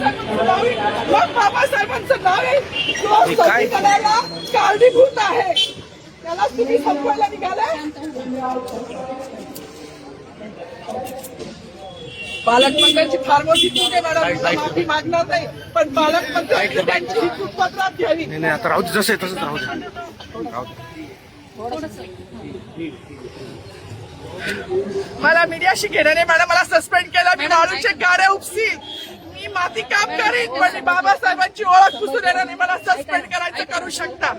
मग बाबासाहेबांचं नाव आहे जो संविधानाला कारणीभूत आहे त्याला तुम्ही संपवायला निघालाय. पालकमंत्र्यांची फार मोठी चूक आहे मॅडम, माफी मागणार नाही पण पालकमंत्र्यांची त्यांची ही चूक पत्रात घ्यावी. नाही आता राहू दे, जसं आहे तसंच राहू दे. मला मीडियाशी घेणं नाही मॅडम, मला सस्पेंड केलं, मी वाळूचे गाड्या उपसील, मी माती काम करीन पण बाबासाहेबांची ओळख पुसून येणार नाही. मला सस्पेंड करायचं करू शकता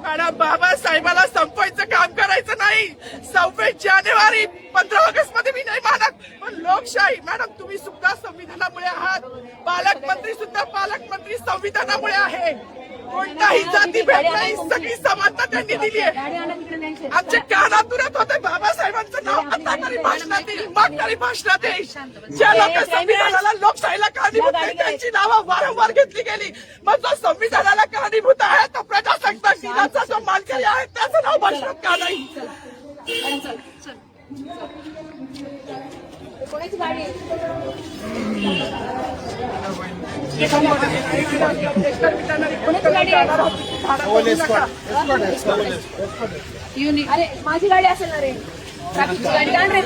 मॅडम, बाबासाहेबाला संपवायचं काम करायचं नाही. 26 जानेवारी 15 ऑगस्ट मध्ये मी नाही मानत पण लोकशाही मॅडम तुम्ही सुद्धा संविधानामुळे आहात, पालकमंत्री सुद्धा पालकमंत्री संविधानामुळे आहे. कोणताही जातीभेद नाही, सगळी समानता त्यांनी दिली आहे. आमच्या कानातुरात होते बाबासाहेबांचं नाव आता तरी भाषणात येईल, मग तरी भाषणात येईल. ज्या लोक संविधानाला लोकशाहीला कारणीभूत आहे त्यांची नावं वारंवार घेतली गेली. मग जो संविधानाला कारणीभूत आहे तो प्रजासत्ताक दिनाचा जो मानकरी आहे त्याचं नाव भाषणात का नाही. अरे माझी गाडी असेल ना रे, ट्रॅफिकची गाडी आण रे.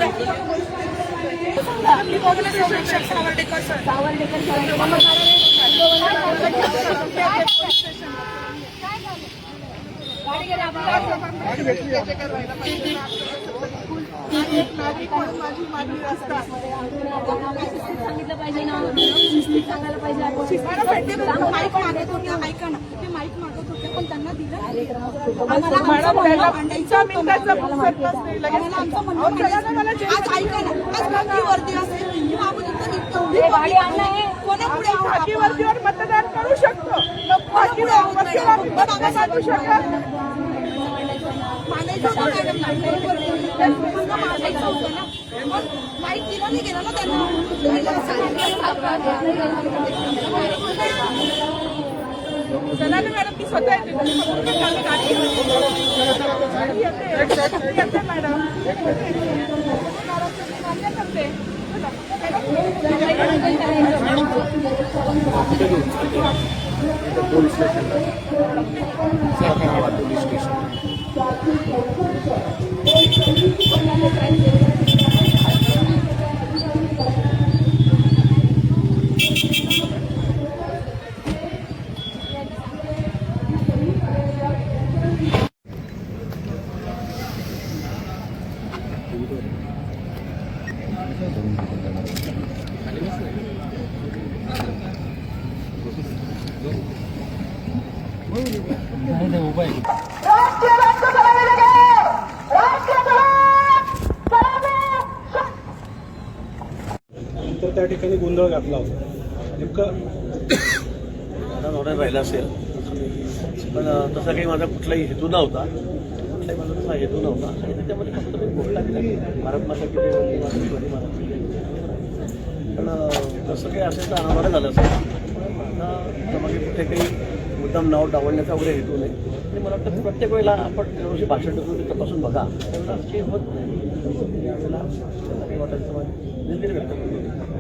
सांगितलं पाहिजे ना, सांगायला पाहिजे. ऐका ना, ते माईक मागत होते पण त्यांना दिलं. वर्दीवर मतदान करू शकतो, माईक दिला नाही गेला ना त्यांना. चला ना मॅडम, मी स्वतः येते मॅडम. पोलीस स्टेशन तर त्या ठिकाणी गोंधळ घातला होता. नेमकं राहिला असेल पण तसा काही माझा कुठलाही हेतू नव्हता, कुठलाही माझा तसा हेतू नव्हता. आणि त्याच्यामध्ये फक्त मी घोषणा केली भारत माता की पण तसं काही असेल तर आम्हाला झालं असेल. त्यामागे कुठे काही मुद्दाम नाव डावलण्याचा वगैरे हेतू नाही. आणि मला वाटतं प्रत्येक वेळेला आपण त्यावर्षी भाषण टाकून ते तपासून बघा, त्यावेळेला काही होत नाही. यावेळेला काही वाटायचं निर्णय व्यक्त करतो.